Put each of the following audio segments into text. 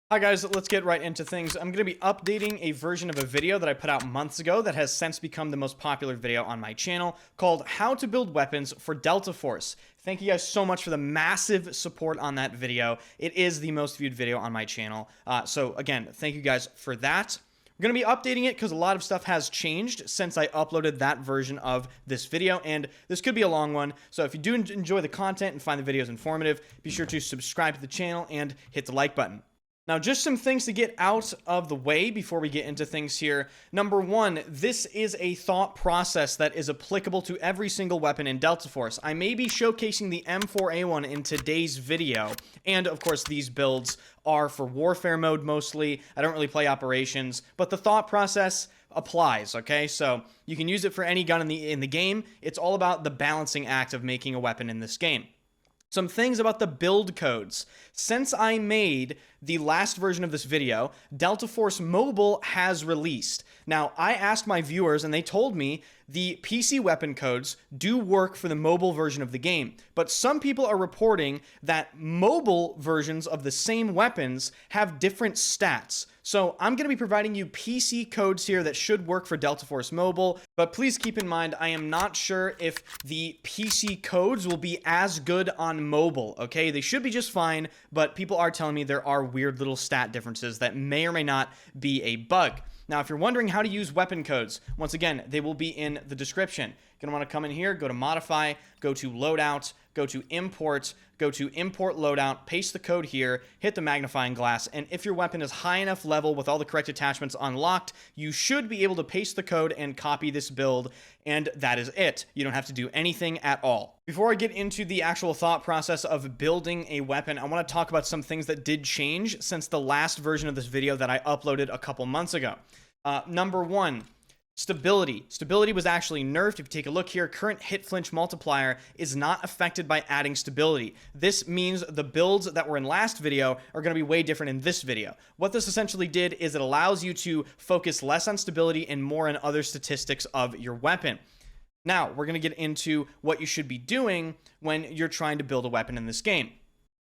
Hi guys, let's get right into things. I'm going to be updating a version of a video that I put out months ago that has since become the most popular video on my channel called How to Build Weapons for Delta Force. Thank you guys so much for the massive support on that video. It is the most viewed video on my channel. So again, thank you guys for that. We're going to be updating it because a lot of stuff has changed since I uploaded that version of this video, and this could be a long one. So if you do enjoy the content and find the videos informative, be sure to subscribe to the channel and hit the like button. Now, just some things to get out of the way before we get into things here. Number one, this is a thought process that is applicable to every single weapon in Delta Force. I may be showcasing the M4A1 in today's video, and of course these builds are for warfare mode mostly. I don't really play operations, but the thought process applies, okay? So you can use it for any gun in the game. It's all about the balancing act of making a weapon in this game. Some things about the build codes. Since I made the last version of this video, Delta Force Mobile has released. Now, I asked my viewers and they told me the PC weapon codes do work for the mobile version of the game, but some people are reporting that mobile versions of the same weapons have different stats. So I'm going to be providing you PC codes here that should work for Delta Force Mobile, but please keep in mind, I am not sure if the PC codes will be as good on mobile, okay? They should be just fine, but people are telling me there are weird little stat differences that may or may not be a bug. Now, if you're wondering how to use weapon codes, once again, they will be in the description. You're going to want to come in here, go to Modify, go to Loadout, go to Import Loadout, paste the code here, hit the magnifying glass, and if your weapon is high enough level with all the correct attachments unlocked, you should be able to paste the code and copy this build, and that is it. You don't have to do anything at all. Before I get into the actual thought process of building a weapon, I want to talk about some things that did change since the last version of this video that I uploaded a couple months ago. Number one, stability. Stability was actually nerfed. If you take a look here, current hit flinch multiplier is not affected by adding stability. This means the builds that were in last video are going to be way different in this video. What this essentially did is it allows you to focus less on stability and more on other statistics of your weapon. Now, we're going to get into what you should be doing when you're trying to build a weapon in this game.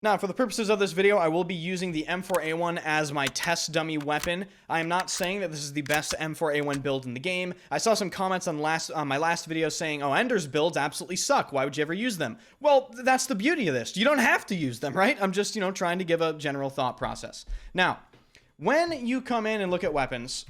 Now, for the purposes of this video, I will be using the M4A1 as my test dummy weapon. I am not saying that this is the best M4A1 build in the game. I saw some comments on my last video saying, oh, Ender's builds absolutely suck. Why would you ever use them? Well, that's the beauty of this. You don't have to use them, right? I'm just, trying to give a general thought process. Now, when you come in and look at weapons,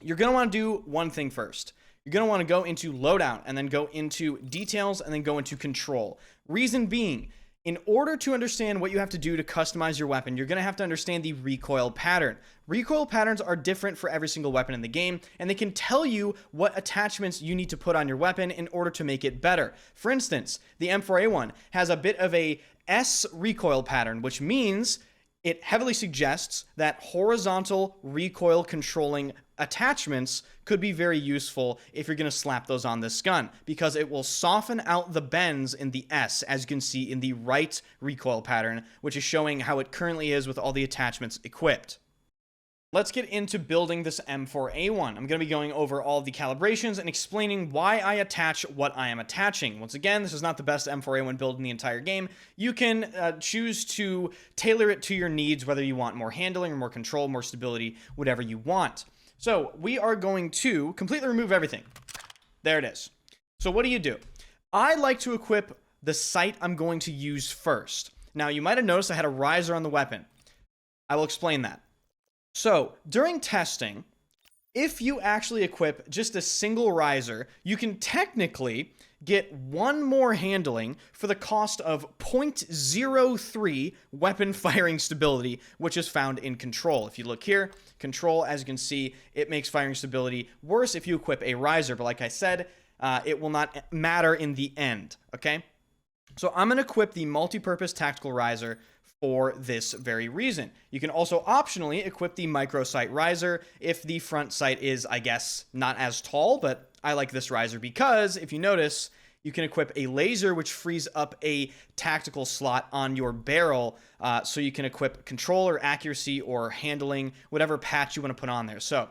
you're going to want to do one thing first. You're going to want to go into Loadout and then go into Details and then go into Control. Reason being, in order to understand what you have to do to customize your weapon, you're going to have to understand the recoil pattern. Recoil patterns are different for every single weapon in the game, and they can tell you what attachments you need to put on your weapon in order to make it better. For instance, the M4A1 has a bit of a S recoil pattern, which means it heavily suggests that horizontal recoil controlling attachments could be very useful if you're going to slap those on this gun, because it will soften out the bends in the S, as you can see in the right recoil pattern, which is showing how it currently is with all the attachments equipped. Let's get into building this M4A1. I'm going to be going over all the calibrations and explaining why I attach what I am attaching. Once again, this is not the best M4A1 build in the entire game. You can choose to tailor it to your needs, whether you want more handling or more control, more stability, whatever you want. So we are going to completely remove everything. There it is. So what do? I like to equip the sight I'm going to use first. Now, you might have noticed I had a riser on the weapon. I will explain that. So, during testing, if you actually equip just a single riser, you can technically get one more handling for the cost of 0.03 weapon firing stability, which is found in Control. If you look here, Control, as you can see, it makes firing stability worse if you equip a riser, but like I said, it will not matter in the end, okay? So I'm going to equip the multi-purpose tactical riser for this very reason. You can also optionally equip the micro sight riser if the front sight is, I guess, not as tall, but I like this riser because if you notice, you can equip a laser which frees up a tactical slot on your barrel, so you can equip control or accuracy or handling, whatever patch you want to put on there. So I'm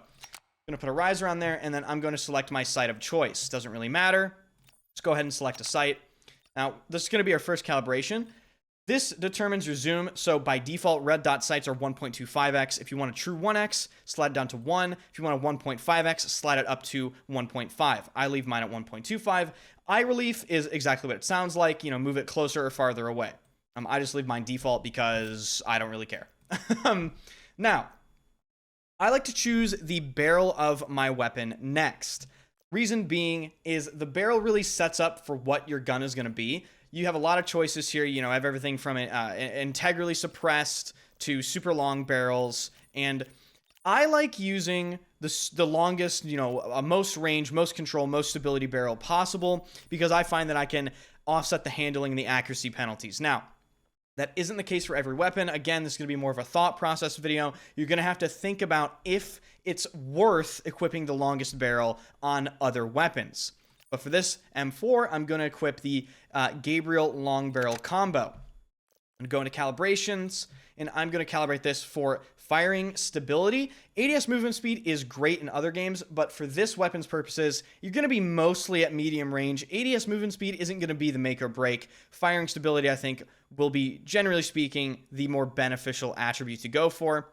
going to put a riser on there, and then I'm going to select my sight of choice. Doesn't really matter. Let's go ahead and select a sight. Now, this is going to be our first calibration. This determines your zoom. So by default, red dot sights are 1.25x. If you want a true 1x, slide it down to 1. If you want a 1.5x, slide it up to 1.5. I leave mine at 1.25. Eye relief is exactly what it sounds like. You know, move it closer or farther away. I just leave mine default because I don't really care. Now, I like to choose the barrel of my weapon next. Reason being is the barrel really sets up for what your gun is going to be. You have a lot of choices here. You know, I have everything from integrally suppressed to super long barrels. And I like using the longest, you know, most range, most control, most stability barrel possible because I find that I can offset the handling and the accuracy penalties. Now, that isn't the case for every weapon. Again, this is going to be more of a thought process video. You're going to have to think about if it's worth equipping the longest barrel on other weapons. But for this M4, I'm going to equip the Gabriel long barrel combo. I'm going to go into calibrations, and I'm going to calibrate this for firing stability. ADS movement speed is great in other games, but for this weapon's purposes, you're going to be mostly at medium range. ADS movement speed isn't going to be the make or break. Firing stability, I think, will be, generally speaking, the more beneficial attribute to go for.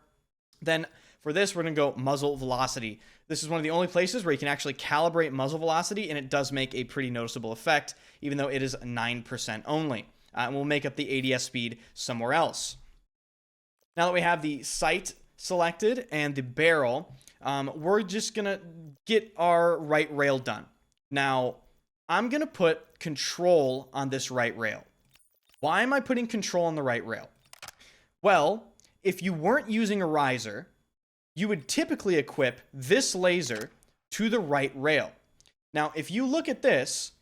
Then for this, we're going to go muzzle velocity. This is one of the only places where you can actually calibrate muzzle velocity, and it does make a pretty noticeable effect, even though it is 9% only. And we'll make up the ADS speed somewhere else. Now that we have the sight selected and the barrel, we're just going to get our right rail done. Now, I'm going to put control on this right rail. Why am I putting control on the right rail? Well, if you weren't using a riser, you would typically equip this laser to the right rail. Now, if you look at this,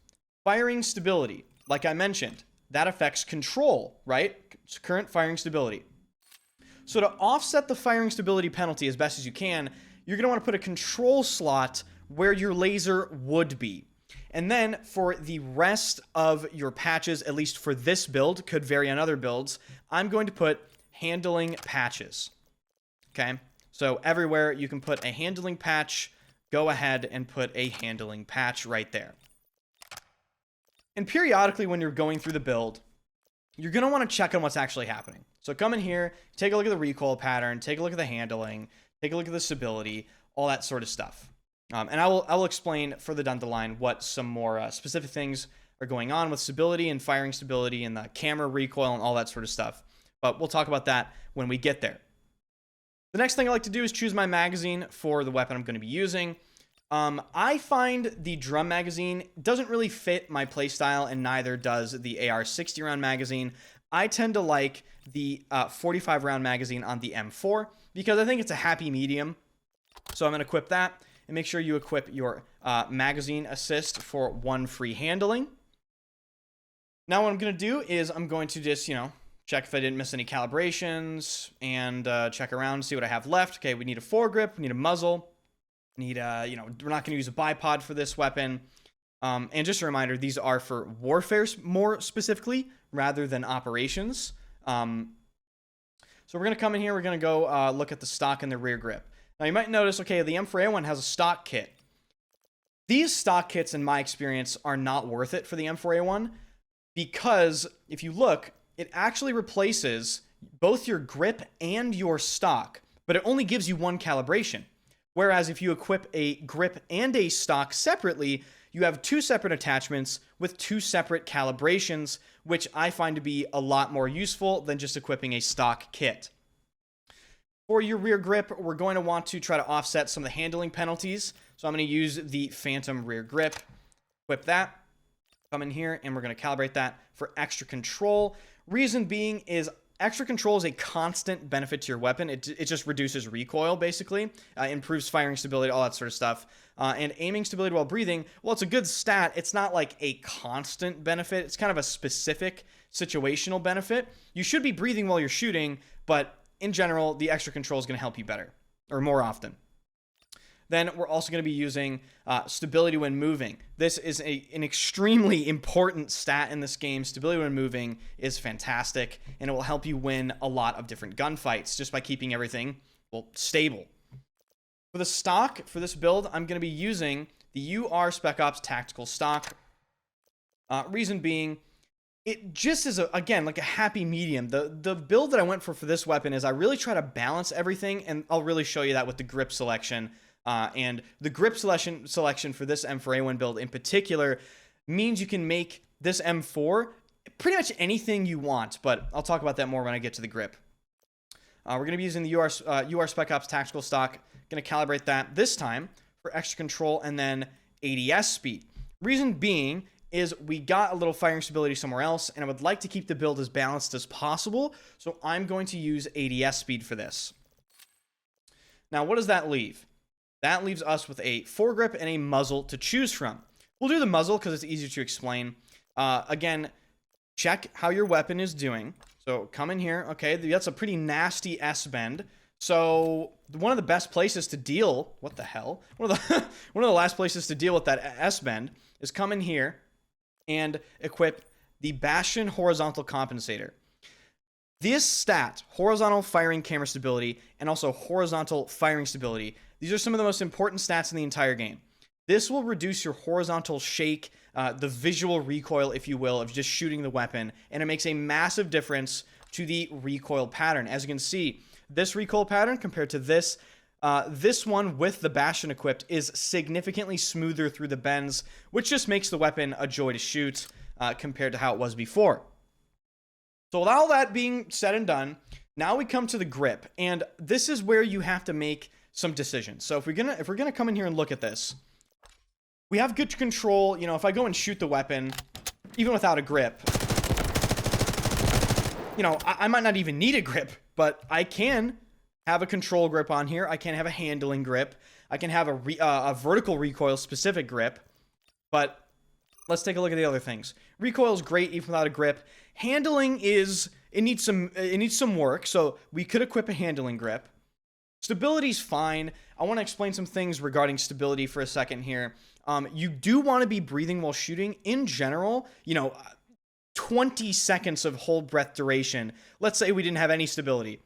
firing stability, like I mentioned, that affects control, right? It's current firing stability. So to offset the firing stability penalty as best as you can, you're going to want to put a control slot where your laser would be. And then for the rest of your patches, at least for this build, could vary on other builds, I'm going to put handling patches. Okay? So everywhere you can put a handling patch, go ahead and put a handling patch right there. And periodically when you're going through the build, you're going to want to check on what's actually happening. So come in here, take a look at the recoil pattern, take a look at the handling, take a look at the stability, all that sort of stuff. And I will explain further down the line what some more specific things are going on with stability and firing stability and the camera recoil and all that sort of stuff. But we'll talk about that when we get there. The next thing I like to do is choose my magazine for the weapon I'm going to be using. I find the drum magazine doesn't really fit my playstyle, and neither does the AR 60 round magazine. I tend to like the 45 round magazine on the M4 because I think it's a happy medium. So I'm going to equip that, and make sure you equip your magazine assist for 1 free handling. Now what I'm going to do is I'm going to just, check if I didn't miss any calibrations and check around, see what I have left. Okay, we need a foregrip, we need a muzzle. Need we're not going to use a bipod for this weapon. And just a reminder, these are for warfare more specifically rather than operations. So we're going to come in here, we're going to go look at the stock and the rear grip. Now you might notice, okay, the M4A1 has a stock kit. These stock kits, in my experience, are not worth it for the M4A1 because if you look, it actually replaces both your grip and your stock, but it only gives you 1 calibration. Whereas if you equip a grip and a stock separately, you have 2 separate attachments with 2 separate calibrations, which I find to be a lot more useful than just equipping a stock kit. For your rear grip, we're going to want to try to offset some of the handling penalties. So I'm going to use the Phantom rear grip, equip that, come in here, and we're going to calibrate that for extra control. Reason being is extra control is a constant benefit to your weapon. It just reduces recoil, basically. Improves firing stability, all that sort of stuff. And aiming stability while breathing, well, it's a good stat. It's not like a constant benefit. It's kind of a specific situational benefit. You should be breathing while you're shooting, but in general, the extra control is going to help you better, or more often. Then we're also going to be using stability when moving. This is an extremely important stat in this game. Stability when moving is fantastic, and it will help you win a lot of different gunfights just by keeping everything, well, stable. For the stock, for this build, I'm going to be using the UR Spec Ops Tactical Stock. Reason being, it just is, again, like a happy medium. The build that I went for this weapon is I really try to balance everything, and I'll really show you that with the grip selection. And the grip selection for this M4A1 build in particular means you can make this M4 pretty much anything you want, but I'll talk about that more when I get to the grip. We're going to be using the UR Spec Ops Tactical Stock. Going to calibrate that this time for extra control and then ADS speed. Reason being is we got a little firing stability somewhere else, and I would like to keep the build as balanced as possible, so I'm going to use ADS speed for this. Now, what does that leave? That leaves us with a foregrip and a muzzle to choose from. We'll do the muzzle because it's easier to explain. Again, check how your weapon is doing. So come in here. Okay, that's a pretty nasty S-bend. So one of the best places to deal, what the hell? One of the last places to deal with that S-bend is come in here and equip the Bastion Horizontal Compensator. This stat, horizontal firing camera stability, and also horizontal firing stability, these are some of the most important stats in the entire game. This will reduce your horizontal shake, the visual recoil, if you will, of just shooting the weapon, and it makes a massive difference to the recoil pattern. As you can see, this recoil pattern compared to this one with the Bastion equipped is significantly smoother through the bends, which just makes the weapon a joy to shoot compared to how it was before. So with all that being said and done, now we come to the grip, and this is where you have to make some decisions. So if we're gonna come in here and look at this, we have good control. You know, if I go and shoot the weapon, even without a grip, you know, I might not even need a grip, but I can have a control grip on here. I can have a handling grip. I can have a vertical recoil specific grip. But let's take a look at the other things. Recoil is great even without a grip. Handling it needs some work, so we could equip a handling grip. Stability's fine. I want to explain some things regarding stability for a second here. You do want to be breathing while shooting. In general, you know, 20 seconds of hold breath duration. Let's say we didn't have any stability.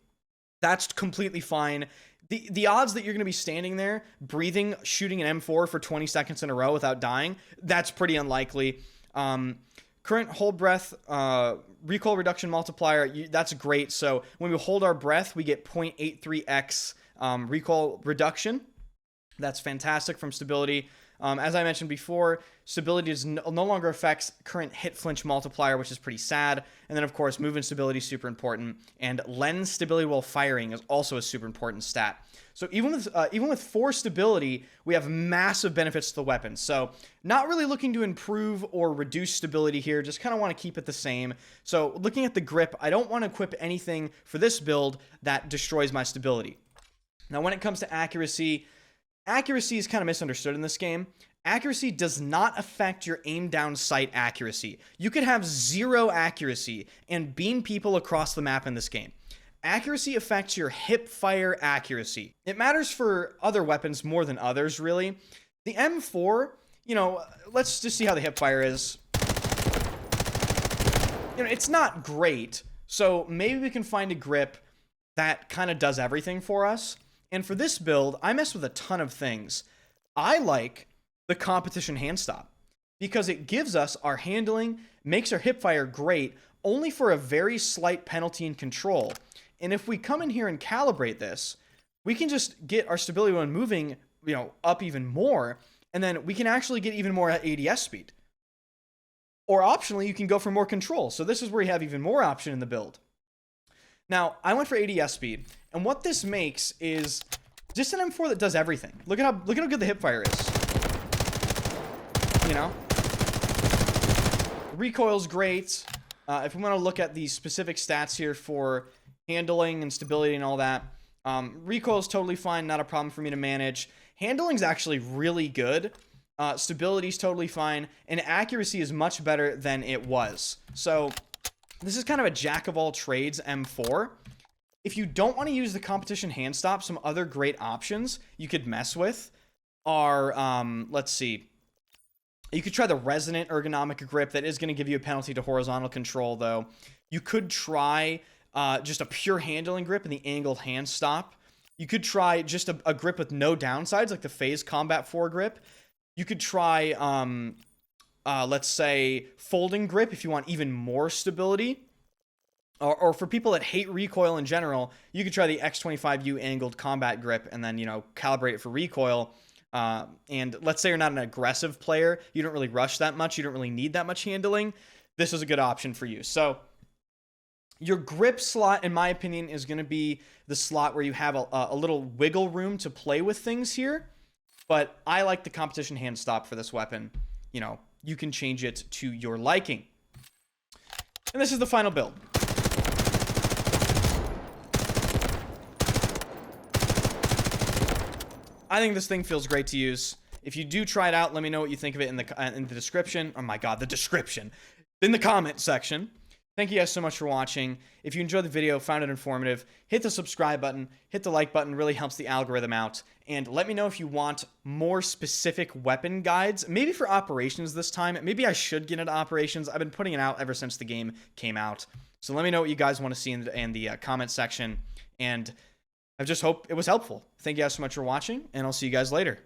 That's completely fine. The odds that you're going to be standing there, breathing, shooting an M4 for 20 seconds in a row without dying, that's pretty unlikely. Current hold breath, recoil reduction multiplier, that's great. So when we hold our breath, we get 0.83x recoil reduction. That's fantastic from stability. As I mentioned before, stability no longer affects current hit flinch multiplier, which is pretty sad. And then, of course, movement stability is super important. And lens stability while firing is also a super important stat. So even with 4 stability, we have massive benefits to the weapon. So not really looking to improve or reduce stability here. Just kind of want to keep it the same. So looking at the grip, I don't want to equip anything for this build that destroys my stability. Now, when it comes to accuracy is kind of misunderstood in this game. Accuracy does not affect your aim down sight accuracy. You could have 0 accuracy and beam people across the map in this game. Accuracy affects your hip fire accuracy. It matters for other weapons more than others, really. The M4, you know, let's just see how the hip fire is. You know, it's not great, so maybe we can find a grip that kind of does everything for us. And for this build, I messed with a ton of things. I like the competition hand stop because it gives us our handling, makes our hip fire great, only for a very slight penalty in control. And if we come in here and calibrate this, we can just get our stability when moving, you know, up even more, and then we can actually get even more ADS speed. Or optionally, you can go for more control. So this is where you have even more option in the build. Now, I went for ADS speed, and what this makes is just an M4 that does everything. Look at how good the hip fire is. You know? Recoil's great. If we want to look at the specific stats here for handling and stability and all that, recoil is totally fine, not a problem for me to manage. Handling's actually really good. Stability's totally fine, and accuracy is much better than it was. So this is kind of a jack of all trades M4. If you don't want to use the competition hand stop, some other great options you could mess with are, let's see. You could try the resonant ergonomic grip. That is going to give you a penalty to horizontal control, though. You could try just a pure handling grip and the angled hand stop. You could try just a grip with no downsides, like the Phase Combat Foregrip. You could try let's say, folding grip if you want even more stability. Or for people that hate recoil in general, you could try the X25U angled combat grip and then, you know, calibrate it for recoil. And let's say you're not an aggressive player, you don't really rush that much, you don't really need that much handling. This is a good option for you. So your grip slot, in my opinion, is going to be the slot where you have a little wiggle room to play with things here. But I like the competition hand stop for this weapon. You know, you can change it to your liking. And this is the final build. I think this thing feels great to use. If you do try it out, let me know what you think of it in the description. Oh my god, the description. In the comment section. Thank you guys so much for watching. If you enjoyed the video, found it informative, hit the subscribe button, hit the like button, really helps the algorithm out. And let me know if you want more specific weapon guides, maybe for operations this time. Maybe I should get into operations. I've been putting it out ever since the game came out. So let me know what you guys want to see in the comment section. And I just hope it was helpful. Thank you guys so much for watching, and I'll see you guys later.